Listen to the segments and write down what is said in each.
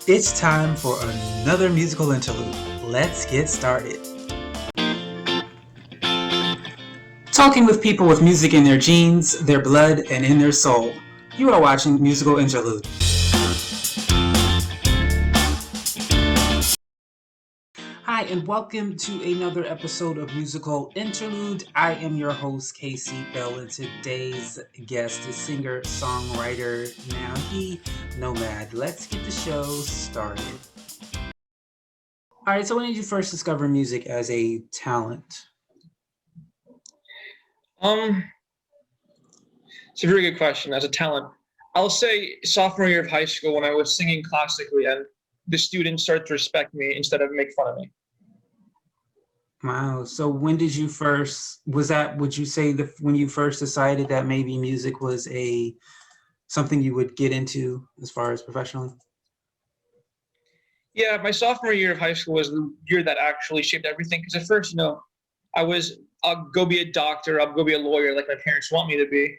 It's time for another musical interlude. Let's get started. Talking with people with music in their genes, their blood, and in their soul. You are watching Musical Interlude. Hi, and welcome to another episode of Musical Interlude. I am your host, Casey Bell, and today's guest is singer-songwriter Nouhi, Nomad. Let's get the show started. All right, so when did you first discover music as a talent? It's a very good question. As a talent, I'll say sophomore year of high school when I was singing classically and the students started to respect me instead of make fun of me. Wow. So when did you first, would you say when you first decided that maybe music was something you would get into as far as professionally? Yeah, my sophomore year of high school was the year that actually shaped everything. Because at first, I'll go be a doctor, I'll go be a lawyer like my parents want me to be.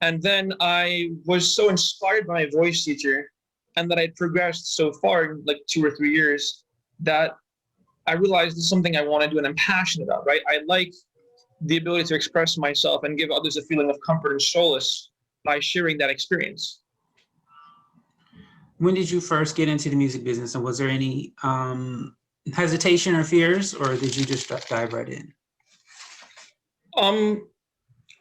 And then I was so inspired by my voice teacher and that I'd progressed so far in like 2 or 3 years that I realized this is something I want to do and I'm passionate about, right? I like the ability to express myself and give others a feeling of comfort and solace by sharing that experience. When did you first get into the music business, and was there any hesitation or fears, or did you just dive right in? Um,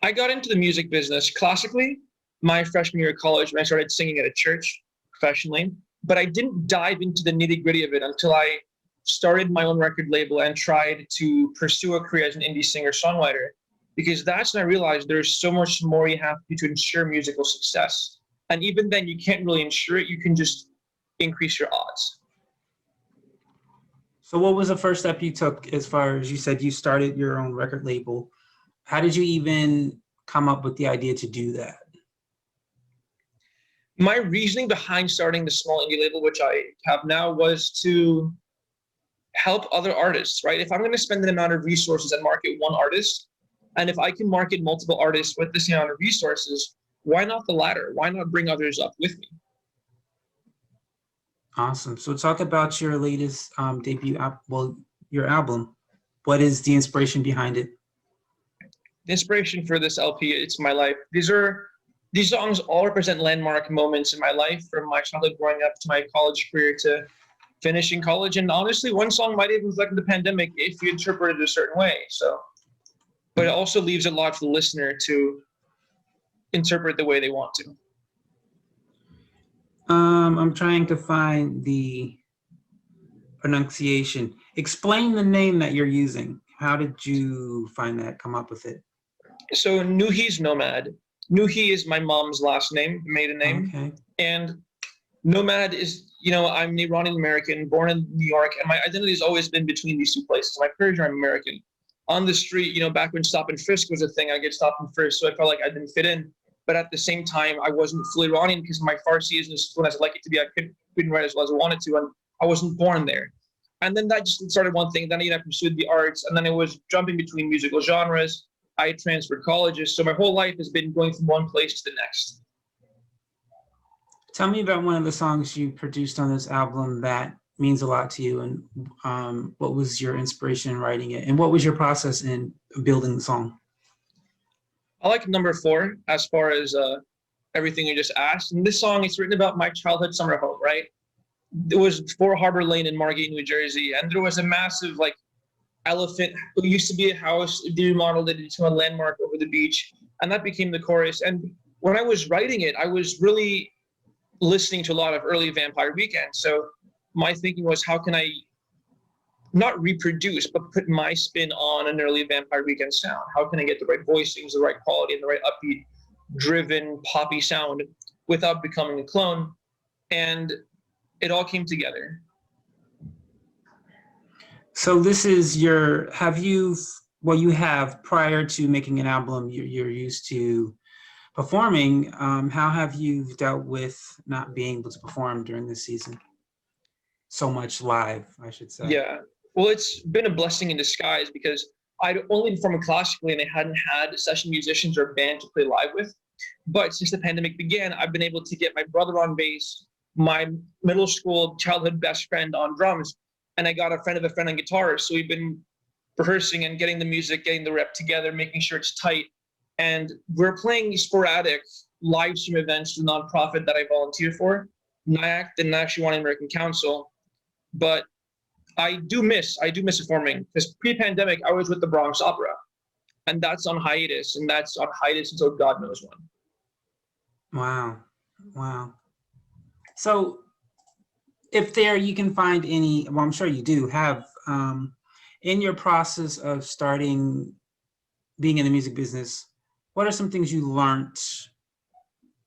I got into the music business classically my freshman year of college when I started singing at a church professionally, but I didn't dive into the nitty gritty of it until I started my own record label and tried to pursue a career as an indie singer songwriter, because that's when I realized there's so much more you have to do to ensure musical success. And even then, you can't really ensure it, you can just increase your odds. So what was the first step you took as far as you said you started your own record label? How did you even come up with the idea to do that? My reasoning behind starting the small indie label, which I have now, was to help other artists, right? If I'm going to spend an amount of resources and market one artist, and if I can market multiple artists with the same amount of resources, why not the latter? Why not bring others up with me? Awesome. So talk about your latest debut, your album. What is the inspiration behind it? The inspiration for this LP, it's my life. These songs all represent landmark moments in my life, from my childhood growing up to my college career to finishing college. And honestly, one song might even reflect the pandemic if you interpret it a certain way. So, but it also leaves a lot for the listener to interpret the way they want to. I'm trying to find the pronunciation. Explain the name that you're using. How did you find that, come up with it? So Nouhi's Nomad. Nouhi is my mom's last name, maiden name. Okay. And Nomad is, I'm an Iranian American, born in New York, and my identity has always been between these two places. My parents are American. On the street, back when stop and frisk was a thing, I get stopped and frisked, so I felt like I didn't fit in. But at the same time, I wasn't fully Iranian because my Farsi isn't as fluent as I'd like it to be. I couldn't write as well as I wanted to, and I wasn't born there. And then that just started one thing. Then I pursued the arts, and then it was jumping between musical genres. I transferred colleges, so my whole life has been going from one place to the next. Tell me about one of the songs you produced on this album that means a lot to you, and what was your inspiration in writing it, and what was your process in building the song? I like number 4 as far as everything you just asked. And this song, it's written about my childhood summer home, right? It was 4 Harbor Lane in Margate, New Jersey, and there was a massive elephant. It used to be a house. They remodeled it into a landmark over the beach, and that became the chorus. And when I was writing it, I was really listening to a lot of early Vampire Weekend. So my thinking was, how can I not reproduce, but put my spin on an early Vampire Weekend sound? How can I get the right voicings, the right quality, and the right upbeat, driven, poppy sound without becoming a clone? And it all came together. So this is you have, prior to making an album, you're used to performing. How have you dealt with not being able to perform during this season? So much live, I should say. Yeah. Well, it's been a blessing in disguise because I'd only performed classically and I hadn't had session musicians or band to play live with. But since the pandemic began, I've been able to get my brother on bass, my middle school childhood best friend on drums, and I got a friend of a friend on guitar. So we've been rehearsing and getting the music, getting the rep together, making sure it's tight. And we're playing sporadic live stream events for the nonprofit that I volunteer for, NIAC, the National American Council. But I do miss performing, because pre-pandemic I was with the Bronx Opera, and that's on hiatus, until God knows when. Wow. So if you can find any, well, I'm sure you do have, in your process of starting being in the music business, what are some things you learned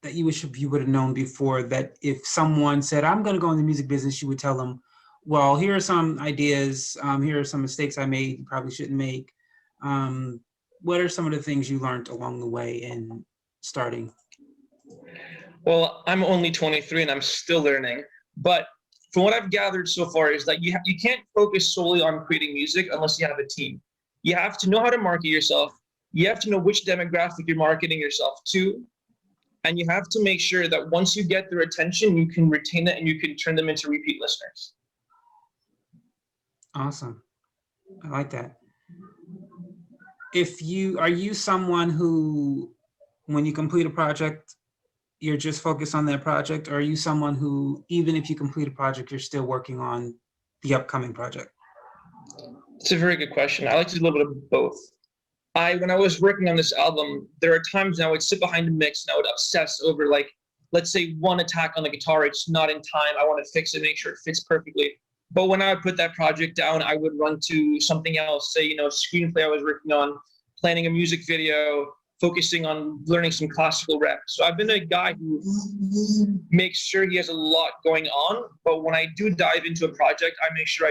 that you wish you would have known before, that if someone said, I'm going to go in the music business, you would tell them, well, here are some ideas, here are some mistakes I made, you probably shouldn't make. What are some of the things you learned along the way in starting? Well, I'm only 23 and I'm still learning, but from what I've gathered so far is that you can't focus solely on creating music unless you have a team. You have to know how to market yourself. You have to know which demographic you're marketing yourself to. And you have to make sure that once you get their attention, you can retain it and you can turn them into repeat listeners. Awesome. I like that. Are you someone who, when you complete a project, you're just focused on that project? Or are you someone who, even if you complete a project, you're still working on the upcoming project? It's a very good question. I like to do a little bit of both. When I was working on this album, there are times when I would sit behind a mix and I would obsess over, like, let's say one attack on the guitar, it's not in time. I want to fix it, make sure it fits perfectly. But when I would put that project down, I would run to something else, say, screenplay I was working on, planning a music video, focusing on learning some classical reps. So I've been a guy who makes sure he has a lot going on, but when I do dive into a project, I make sure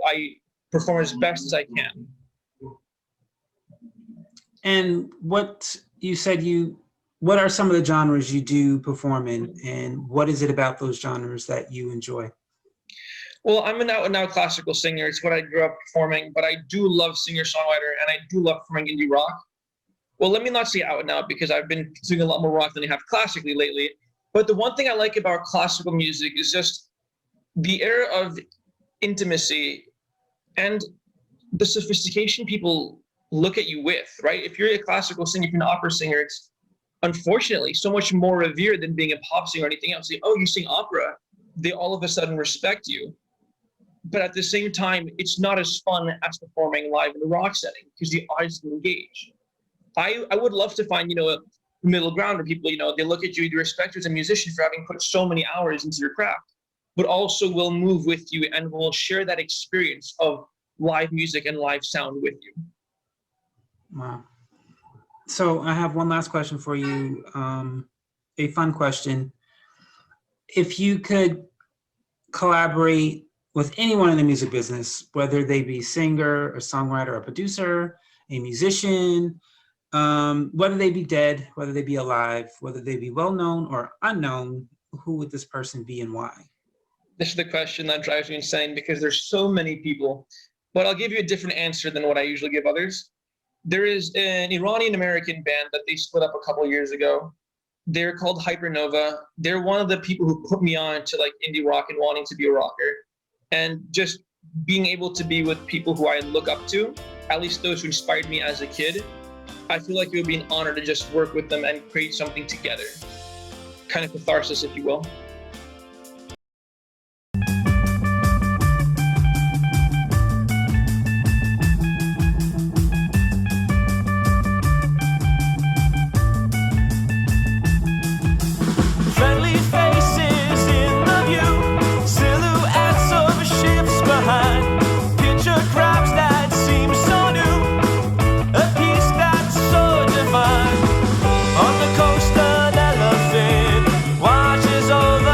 I perform as best as I can. And what are some of the genres you do perform in, and what is it about those genres that you enjoy? Well, I'm an out-and-out classical singer. It's what I grew up performing, but I do love singer-songwriter, and I do love performing indie rock. Well, let me not say out-and-out, because I've been doing a lot more rock than I have classically lately. But the one thing I like about classical music is just the era of intimacy and the sophistication people look at you with, right? If you're a classical singer, if you're an opera singer, it's unfortunately so much more revered than being a pop singer or anything else. Oh, you sing opera, they all of a sudden respect you. But at the same time, it's not as fun as performing live in a rock setting, because the audience can engage. I would love to find, a middle ground where people, they look at you, they respect you as a musician for having put so many hours into your craft, but also will move with you and will share that experience of live music and live sound with you. Wow. So I have one last question for you, a fun question. If you could collaborate with anyone in the music business, whether they be singer, a songwriter, a producer, a musician, whether they be dead, whether they be alive, whether they be well-known or unknown, who would this person be and why? This is the question that drives me insane, because there's so many people, but I'll give you a different answer than what I usually give others. There is an Iranian-American band that they split up a couple of years ago. They're called Hypernova. They're one of the people who put me on to like indie rock and wanting to be a rocker. And just being able to be with people who I look up to, at least those who inspired me as a kid, I feel like it would be an honor to just work with them and create something together. Kind of catharsis, if you will. On the coast, an elephant watches over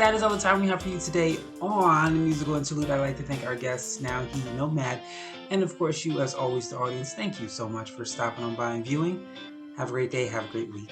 that is all the time we have for you today on Musical Interlude. I'd like to thank our guests, Nouhi, Nomad, and of course you, as always, the audience. Thank you so much for stopping on by and viewing. Have a great day. Have a great week.